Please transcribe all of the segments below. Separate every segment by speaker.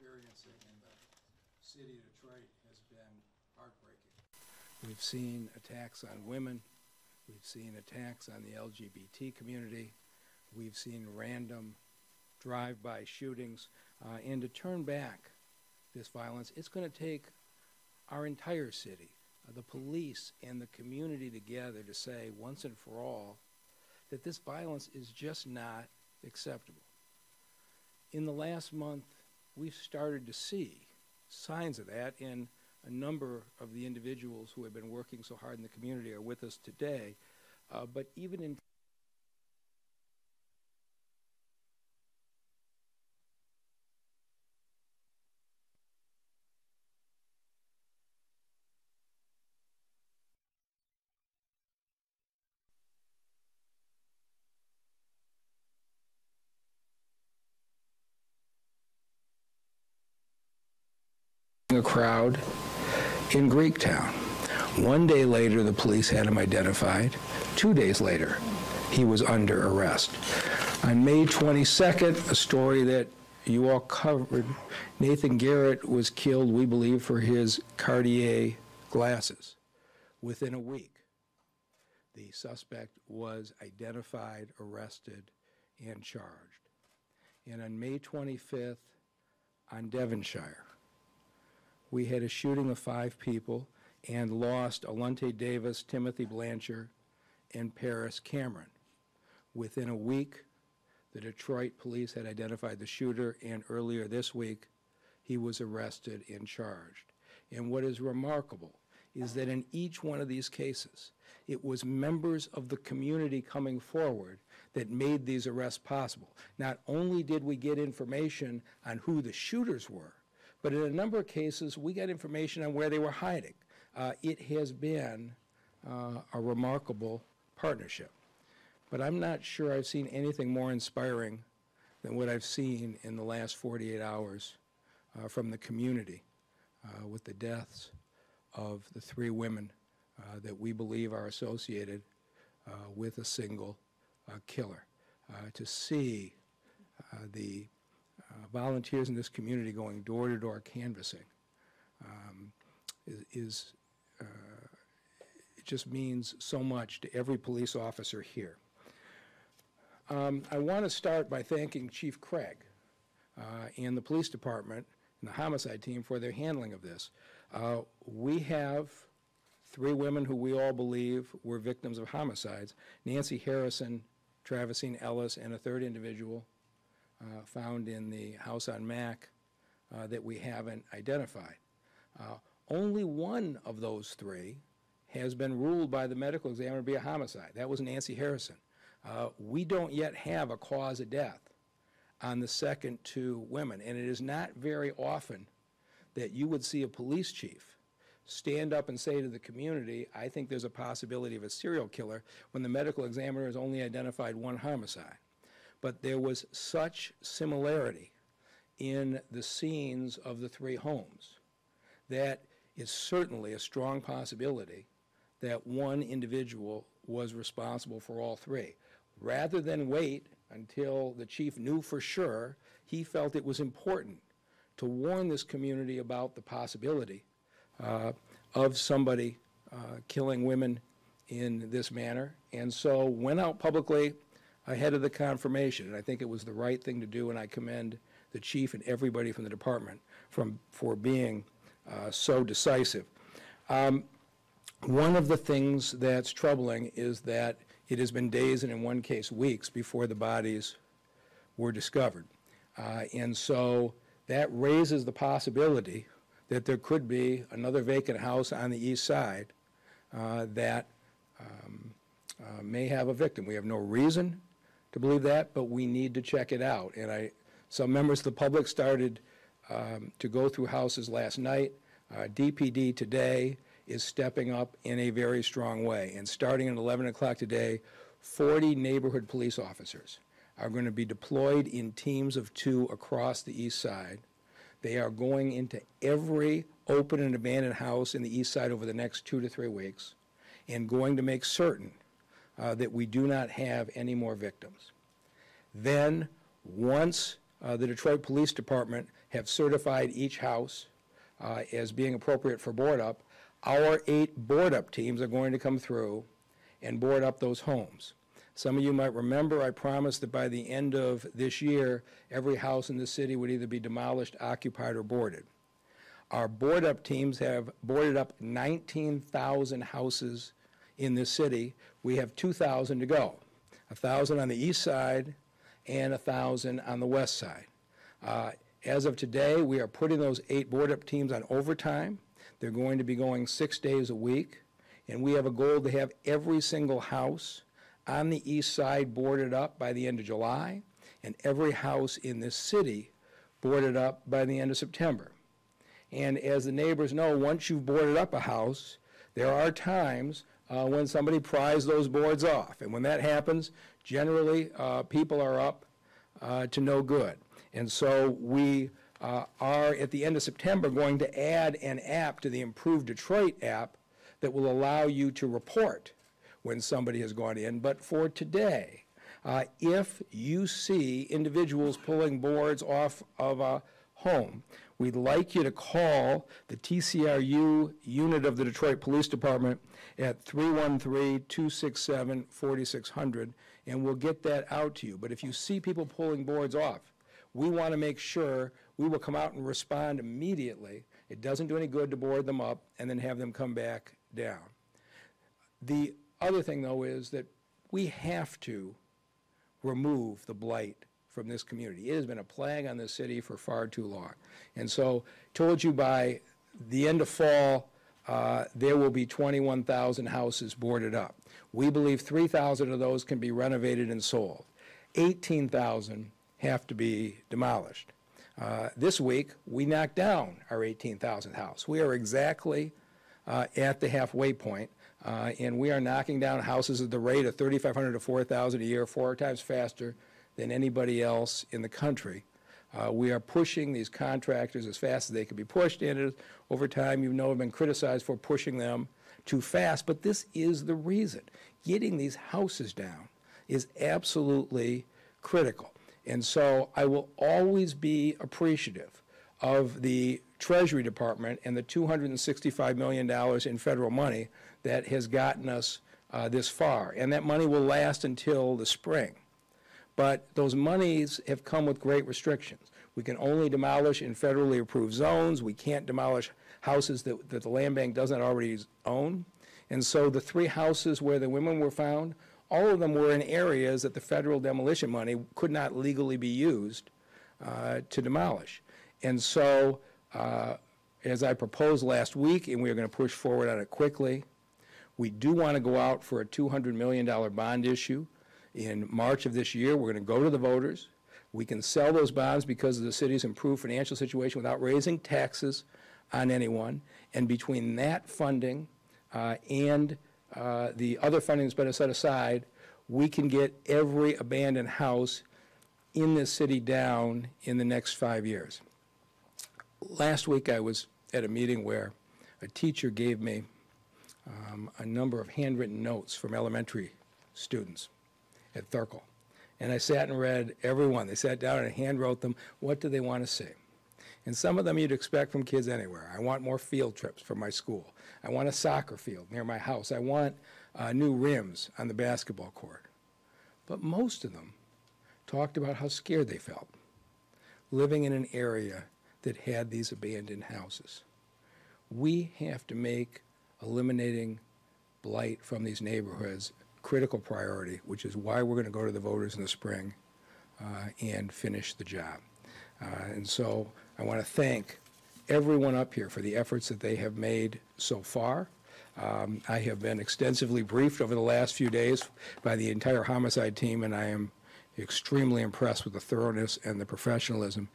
Speaker 1: experiencing in the city of Detroit has been heartbreaking. We've seen attacks on women. We've seen attacks on the LGBT community. We've seen random drive-by shootings. And to turn back this violence, it's going to take our entire city, the police and the community together to say once and for all that this violence is just not acceptable. In the last month, we've started to see signs of that, and a number of the individuals who have been working so hard in the community are with us today. But even in a crowd in Greektown. 1 day later, the police had him identified. 2 days later, he was under arrest. On May 22nd, a story that you all covered, Nathan Garrett was killed, we believe, for his Cartier glasses. Within a week, the suspect was identified, arrested, and charged. And on May 25th, on Devonshire, we had a shooting of 5 people and lost Alunte Davis, Timothy Blanchard, and Paris Cameron. Within a week, the Detroit police had identified the shooter, and earlier this week, he was arrested and charged. And what is remarkable is that in each one of these cases, it was members of the community coming forward that made these arrests possible. Not only did we get information on who the shooters were, but in a number of cases, we got information on where they were hiding. It has been a remarkable partnership. But I'm not sure I've seen anything more inspiring than what I've seen in the last 48 hours from the community with the deaths of the 3 women that we believe are associated with a single killer. To see the volunteers in this community going door-to-door canvassing it just means so much to every police officer here. I want to start by thanking Chief Craig and the police department and the homicide team for their handling of this. We have 3 women who we all believe were victims of homicides: Nancy Harrison, Travisine Ellis, and a 3rd individual found in the house on Mack that we haven't identified. Only one of those 3 has been ruled by the medical examiner to be a homicide. That was Nancy Harrison. We don't yet have a cause of death on the second 2 women, and it is not very often that you would see a police chief stand up and say to the community, I think there's a possibility of a serial killer, when the medical examiner has only identified 1 homicide. But there was such similarity in the scenes of the 3 homes that is certainly a strong possibility that one individual was responsible for all 3. Rather than wait until the chief knew for sure, he felt it was important to warn this community about the possibility of somebody killing women in this manner, and so went out publicly ahead of the confirmation. And I think it was the right thing to do, and I commend the chief and everybody from the department for being so decisive. One of the things that's troubling is that it has been days, and in one case weeks, before the bodies were discovered. And so that raises the possibility that there could be another vacant house on the east side that may have a victim. We have no reason to believe that, but we need to check it out. And some members of the public started to go through houses last night. DPD today is stepping up in a very strong way. And starting at 11 o'clock today, 40 neighborhood police officers are going to be deployed in teams of 2 across the east side. They are going into every open and abandoned house in the east side over the next 2 to 3 weeks and going to make certain that we do not have any more victims. Then, once the Detroit Police Department have certified each house as being appropriate for board up. Our 8 board up teams are going to come through and board up those homes. Some of you might remember I promised that by the end of this year, every house in the city would either be demolished, occupied, or boarded. Our board up teams have boarded up 19,000 houses in this city. We have 2,000 to go, 1,000 on the east side and 1,000 on the west side. As of today, we are putting those 8 board up teams on overtime. They're going to be going 6 days a week, and we have a goal to have every single house on the east side boarded up by the end of July, and every house in this city boarded up by the end of September. And as the neighbors know, once you've boarded up a house, there are times when somebody pries those boards off. And when that happens, generally people are up to no good. And so we are, at the end of September, going to add an app to the Improved Detroit app that will allow you to report when somebody has gone in. But for today, if you see individuals pulling boards off of a home, we'd like you to call the TCRU unit of the Detroit Police Department at 313-267-4600, and we'll get that out to you. But if you see people pulling boards off, we want to make sure we will come out and respond immediately. It doesn't do any good to board them up and then have them come back down. The other thing, though, is that we have to remove the blight from this community. It has been a plague on this city for far too long. And so, told you by the end of fall, there will be 21,000 houses boarded up. We believe 3,000 of those can be renovated and sold. 18,000 have to be demolished. This week, we knocked down our 18,000th house. We are exactly at the halfway point, and we are knocking down houses at the rate of 3,500 to 4,000 a year, 4 times faster than anybody else in the country. We are pushing these contractors as fast as they can be pushed, and over time, you know, have been criticized for pushing them too fast, but this is the reason. Getting these houses down is absolutely critical. And so I will always be appreciative of the Treasury Department and the $265 million in federal money that has gotten us this far. And that money will last until the spring. But those monies have come with great restrictions. We can only demolish in federally approved zones. We can't demolish houses that the land bank doesn't already own. And so the 3 houses where the women were found, all of them were in areas that the federal demolition money could not legally be used to demolish. And so, as I proposed last week, and we are going to push forward on it quickly, we do want to go out for a $200 million bond issue. In March of this year, we're going to go to the voters. We can sell those bonds because of the city's improved financial situation without raising taxes on anyone. And between that funding and the other funding that's been set aside, we can get every abandoned house in this city down in the next 5 years. Last week I was at a meeting where a teacher gave me a number of handwritten notes from elementary students at Thurkel. And I sat and read every one. They sat down and hand wrote them, what do they want to see? And some of them you'd expect from kids anywhere. I want more field trips for my school. I want a soccer field near my house. I want new rims on the basketball court. But most of them talked about how scared they felt living in an area that had these abandoned houses. We have to make eliminating blight from these neighborhoods critical priority, which is why we're going to go to the voters in the spring and finish the job. And so I want to thank everyone up here for the efforts that they have made so far. I have been extensively briefed over the last few days by the entire homicide team, and I am extremely impressed with the thoroughness and the professionalism.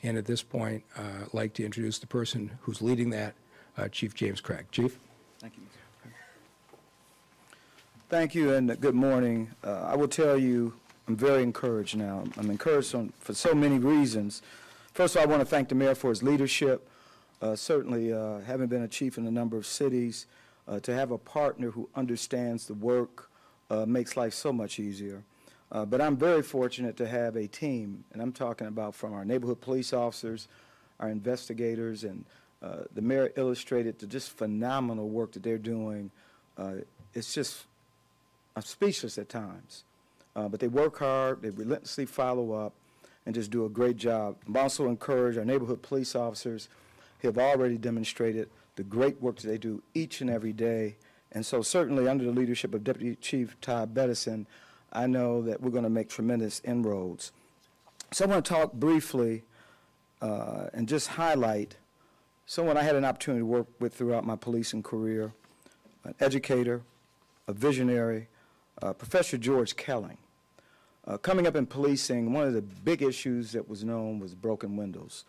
Speaker 1: And at this point, I'd like to introduce the person who's leading that, Chief James Craig. Chief?
Speaker 2: Thank you, Mr. Thank you, and good morning. I will tell you, I'm very encouraged now. I'm encouraged for so many reasons. First of all, I want to thank the mayor for his leadership. Certainly, having been a chief in a number of cities, to have a partner who understands the work makes life so much easier. But I'm very fortunate to have a team, and I'm talking about from our neighborhood police officers, our investigators, and the mayor illustrated the just phenomenal work that they're doing. It's just, I'm speechless at times. But they work hard, they relentlessly follow up, and just do a great job. I'm also encouraged our neighborhood police officers have already demonstrated the great work that they do each and every day. And so certainly under the leadership of Deputy Chief Todd Bettison, I know that we're going to make tremendous inroads. So I want to talk briefly and just highlight someone I had an opportunity to work with throughout my policing career, an educator, a visionary, Professor George Kelling. Coming up in policing, one of the big issues that was known was broken windows.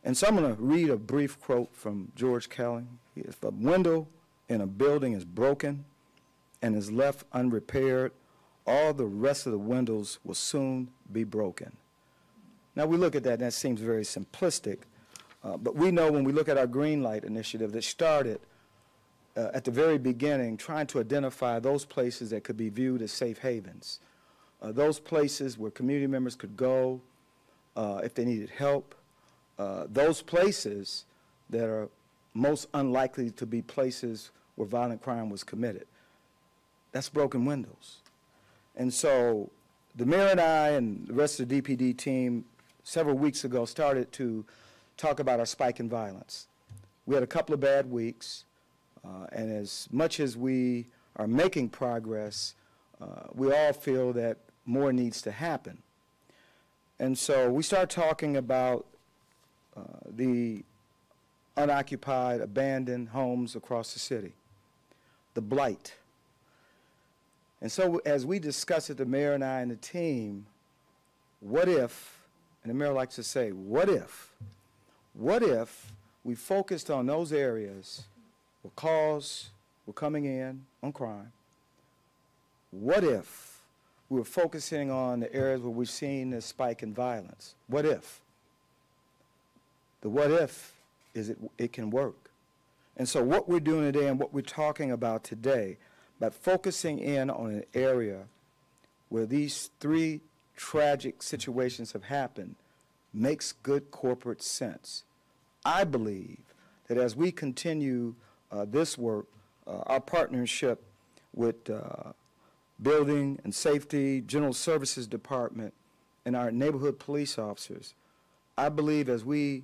Speaker 2: And so I'm going to read a brief quote from George Kelling. If a window in a building is broken and is left unrepaired, all the rest of the windows will soon be broken. Now we look at that and that seems very simplistic, but we know when we look at our Green Light initiative that started at the very beginning trying to identify those places that could be viewed as safe havens. Those places where community members could go if they needed help. Those places that are most unlikely to be places where violent crime was committed. That's broken windows. And so the mayor and I and the rest of the DPD team several weeks ago started to talk about our spike in violence. We had a couple of bad weeks, and as much as we are making progress, we all feel that more needs to happen. And so we start talking about the unoccupied, abandoned homes across the city, the blight. And so as we discuss it, the mayor and I and the team, what if, and the mayor likes to say, what if we focused on those areas where calls were coming in on crime? What if we were focusing on the areas where we've seen this spike in violence? What if? The what if is it can work. And so what we're doing today and what we're talking about today, by focusing in on an area where these three tragic situations have happened, makes good corporate sense. I believe that as we continue this work, our partnership with Building and Safety, General Services Department, and our neighborhood police officers, I believe as we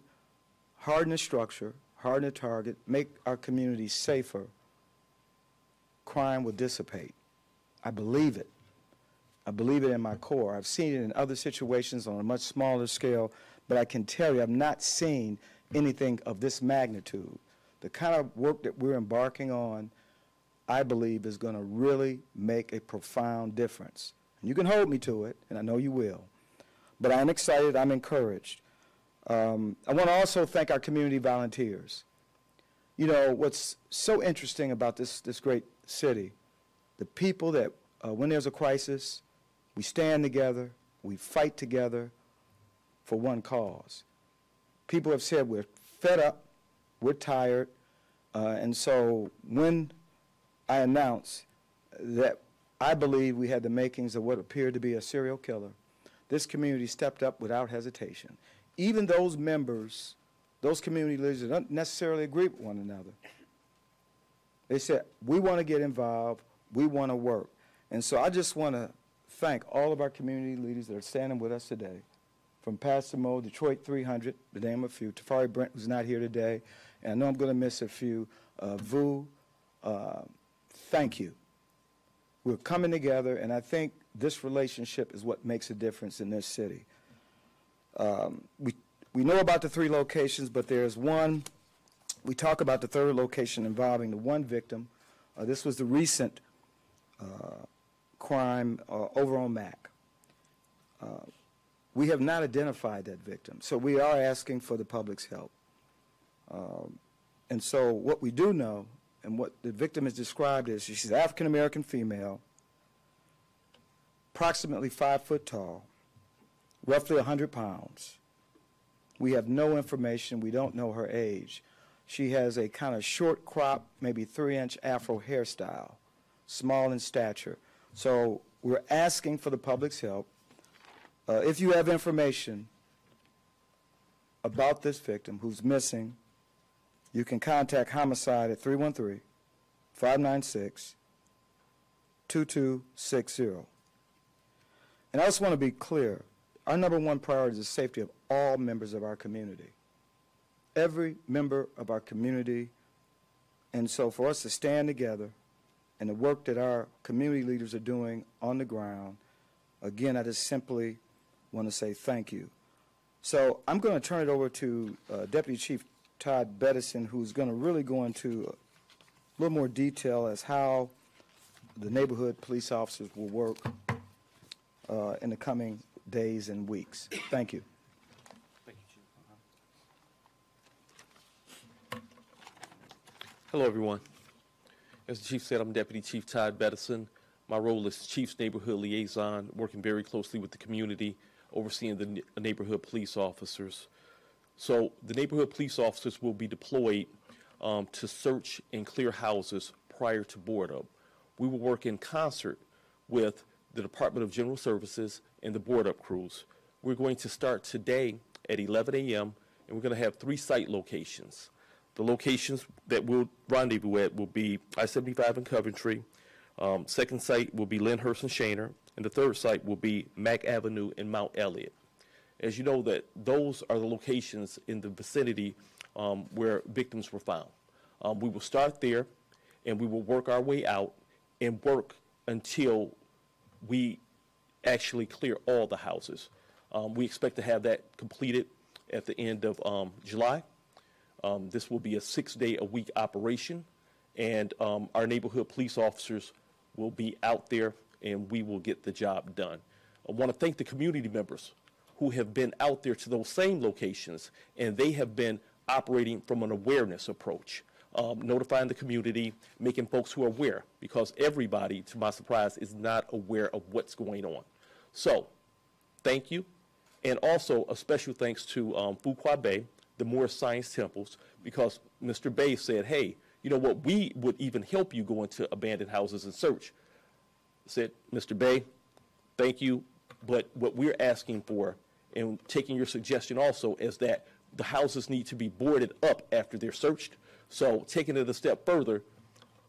Speaker 2: harden the structure, harden the target, make our communities safer, crime will dissipate. I believe it. I believe it in my core. I've seen it in other situations on a much smaller scale, but I can tell you I've not seen anything of this magnitude. The kind of work that we're embarking on, I believe, is going to really make a profound difference. And you can hold me to it, and I know you will. But I'm excited. I'm encouraged. I want to also thank our community volunteers. You know, what's so interesting about this great city, the people that, when there's a crisis, we stand together, we fight together for one cause. People have said we're fed up, we're tired, and so when I announced that I believe we had the makings of what appeared to be a serial killer, this community stepped up without hesitation. Even those members, those community leaders that don't necessarily agree with one another, they said, we want to get involved, we want to work. And so I just want to thank all of our community leaders that are standing with us today, from Pastor Mo, Detroit 300, to name a few, Tafari Brent, who's not here today, and I know I'm going to miss a few, Vu, thank you. We're coming together, and I think this relationship is what makes a difference in this city. We know about the three locations, but there's one. We talk about the third location involving the one victim. This was the recent crime over on Mac. We have not identified that victim, so we are asking for the public's help. And so what we do know, and what the victim is described as, she's an African-American female, approximately 5 foot tall, roughly 100 pounds. We have no information. We don't know her age. She has a kind of short crop, maybe 3-inch afro hairstyle, small in stature. So we're asking for the public's help. If you have information about this victim who's missing, you can contact Homicide at 313-596-2260. And I just want to be clear, our number one priority is the safety of all members of our community. Every member of our community. And so for us to stand together and the work that our community leaders are doing on the ground, again, I just simply want to say thank you. So I'm going to turn it over to Deputy Chief Todd Bettison, who's going to really go into a little more detail as how the neighborhood police officers will work in the coming days and weeks. Thank you.
Speaker 3: Thank you, Chief. Hello, everyone. As the Chief said, I'm Deputy Chief Todd Bettison. My role is Chief's Neighborhood Liaison, working very closely with the community, overseeing the neighborhood police officers. So the neighborhood police officers will be deployed to search and clear houses prior to board-up. We will work in concert with the Department of General Services and the board-up crews. We're going to start today at 11 a.m., and we're going to have 3 site locations. The locations that we'll rendezvous at will be I-75 in Coventry, second site will be Lyndhurst and Shaner, and the third site will be Mack Avenue in Mount Elliott. As you know, that those are the locations in the vicinity where victims were found. We will start there, and we will work our way out and work until we actually clear all the houses. We expect to have that completed at the end of July. This will be a 6-day-a-week operation, and our neighborhood police officers will be out there, and we will get the job done. I want to thank the community members who have been out there to those same locations, and they have been operating from an awareness approach, notifying the community, making folks who are aware, because everybody, to my surprise, is not aware of what's going on. So, thank you, and also a special thanks to Fuqua Bay, the Moorish Science Temples, because Mr. Bay said, hey, you know what, we would even help you go into abandoned houses and search. I said, Mr. Bay, thank you, but what we're asking for, and taking your suggestion also, is that the houses need to be boarded up after they're searched. So taking it a step further,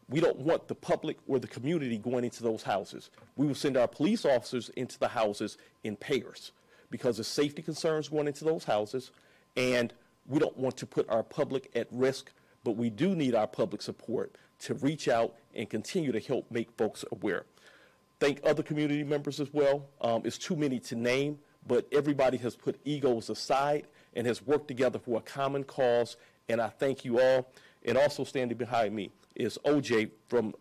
Speaker 3: we don't want the public or the community going into those houses. We will send our police officers into the houses in pairs because of safety concerns going into those houses, and we don't want to put our public at risk, but we do need our public support to reach out and continue to help make folks aware. Thank other community members as well. It's too many to name, but everybody has put egos aside and has worked together for a common cause, and I thank you all. And also standing behind me is OJ from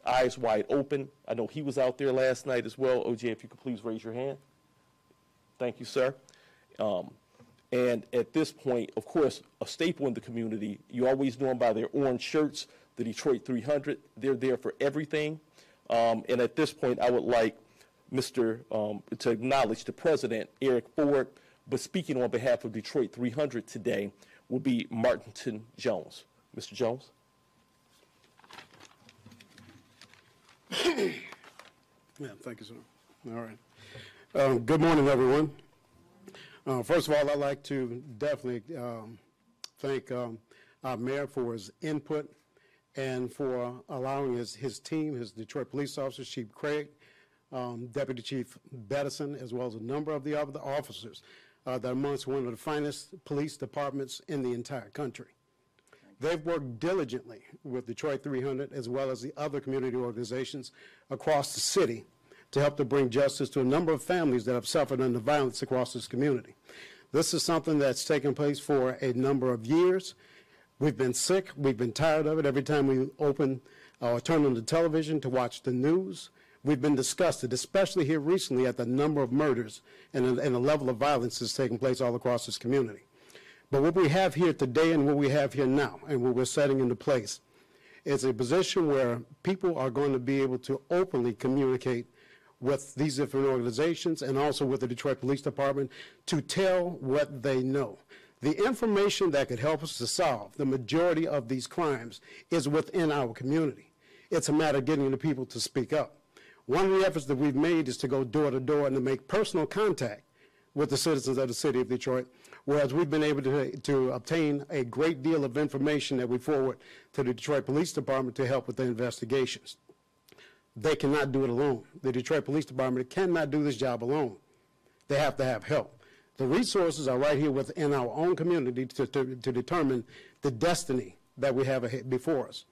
Speaker 3: Eyes Wide Open. I know he was out there last night as well. OJ, if you could please raise your hand. Thank you, sir. And at this point, of course, a staple in the community, you always know them by their orange shirts, the Detroit 300. They're there for everything. And at this point, I would like to acknowledge the president, Eric Ford, but speaking on behalf of Detroit 300 today will be Martinton Jones. Mr. Jones.
Speaker 4: Yeah, thank you, sir. All right. Good morning, everyone. First of all, I'd like to definitely thank our mayor for his input and for allowing his team, his Detroit police officers, Chief Craig, Deputy Chief Bettison, as well as a number of the other officers that are amongst one of the finest police departments in the entire country. They've worked diligently with Detroit 300 as well as the other community organizations across the city to help to bring justice to a number of families that have suffered under violence across this community. This is something that's taken place for a number of years. We've been sick, we've been tired of it. Every time we open or turn on the television to watch the news, we've been disgusted, especially here recently, at the number of murders and the level of violence that's taking place all across this community. But what we have here today and what we have here now and what we're setting into place is a position where people are going to be able to openly communicate with these different organizations and also with the Detroit Police Department to tell what they know. The information that could help us to solve the majority of these crimes is within our community. It's a matter of getting the people to speak up. One of the efforts that we've made is to go door to door and to make personal contact with the citizens of the city of Detroit, whereas we've been able to obtain a great deal of information that we forward to the Detroit Police Department to help with the investigations. They cannot do it alone. The Detroit Police Department cannot do this job alone. They have to have help. The resources are right here within our own community to determine the destiny that we have ahead before us.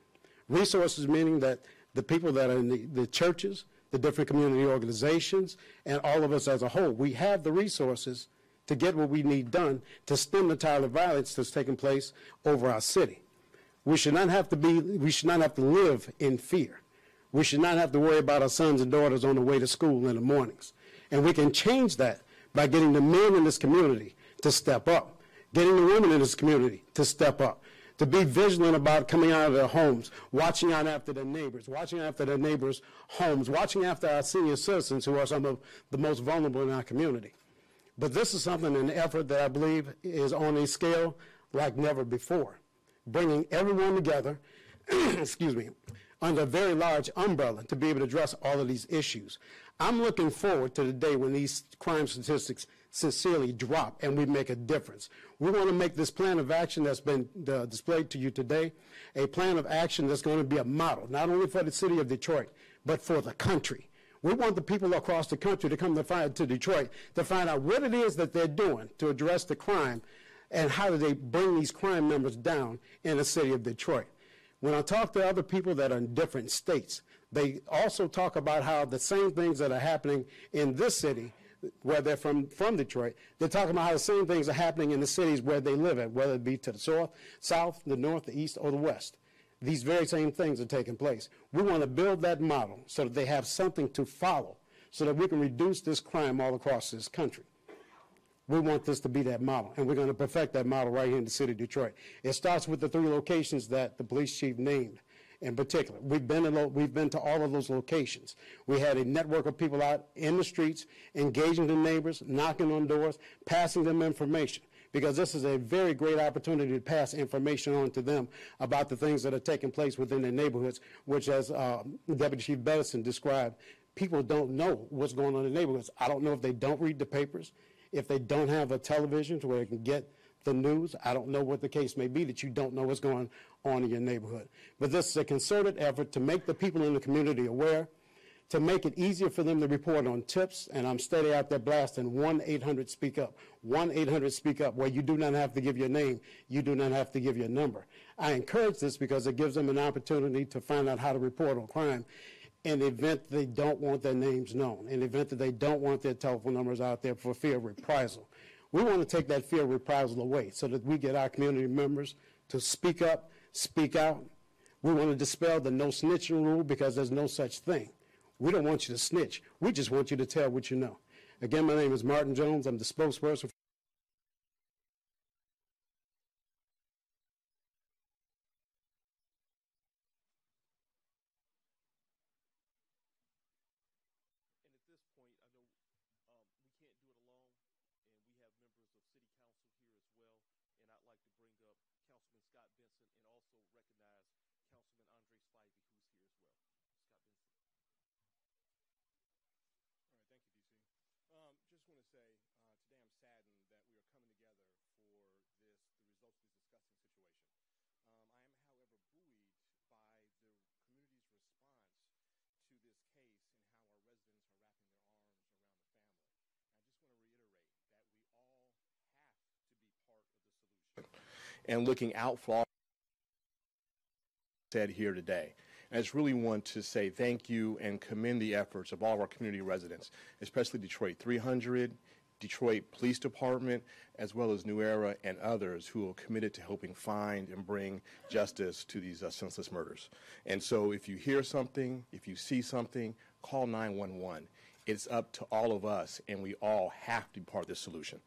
Speaker 4: Resources meaning that the people that are in the churches, the different community organizations, and all of us as a whole, we have the resources to get what we need done to stem the tide of violence that's taking place over our city. We should not have to live in fear. We should not have to worry about our sons and daughters on the way to school in the mornings. And we can change that by getting the men in this community to step up, getting the women in this community to step up, to be vigilant about coming out of their homes, watching out after their neighbors, watching after their neighbors' homes, watching after our senior citizens who are some of the most vulnerable in our community. But this is something, an effort that I believe is on a scale like never before, bringing everyone together, excuse me, under a very large umbrella to be able to address all of these issues. I'm looking forward to the day when these crime statistics sincerely drop and we make a difference. We want to make this plan of action that's been displayed to you today a plan of action that's going to be a model, not only for the city of Detroit, but for the country. We want the people across the country to come to Detroit to find out what it is that they're doing to address the crime and how do they bring these crime numbers down in the city of Detroit. When I talk to other people that are in different states, they also talk about how the same things that are happening in this city, where they're from Detroit, they're talking about how the same things are happening in the cities where they live in, whether it be to the south, the north, the east, or the west. These very same things are taking place. We want to build that model so that they have something to follow so that we can reduce this crime all across this country. We want this to be that model, and we're going to perfect that model right here in the city of Detroit. It starts with the 3 locations that the police chief named in particular. We've been to all of those locations. We had a network of people out in the streets, engaging the neighbors, knocking on doors, passing them information, because this is a very great opportunity to pass information on to them about the things that are taking place within their neighborhoods, which, as Deputy Chief Bedison described, people don't know what's going on in the neighborhoods. I don't know if they don't read the papers, if they don't have a television to where they can get the news. I don't know what the case may be that you don't know what's going on in your neighborhood. But this is a concerted effort to make the people in the community aware, to make it easier for them to report on tips, and I'm steady out there blasting 1-800-SPEAK-UP, 1-800-SPEAK-UP, where you do not have to give your name, you do not have to give your number. I encourage this because it gives them an opportunity to find out how to report on crime in the event they don't want their names known, in the event that they don't want their telephone numbers out there for fear of reprisal. We want to take that fear of reprisal away so that we get our community members to speak up, speak out. We want to dispel the no snitching rule because there's no such thing. We don't want you to snitch. We just want you to tell what you know. Again, my name is Martin Jones. I'm the spokesperson.
Speaker 5: Just want to say, today I'm saddened that we are coming together for the results of this disgusting situation. I am, however, buoyed by the community's response to this case and how our residents are wrapping their arms around the family. And I just want to reiterate that we all have to be part of the solution. And looking out for all said here today. I just really want to say thank you and commend the efforts of all of our community residents, especially Detroit 300, Detroit Police Department, as well as New Era and others who are committed to helping find and bring justice to these senseless murders. And so if you hear something, if you see something, call 911. It's up to all of us, and we all have to be part of this solution.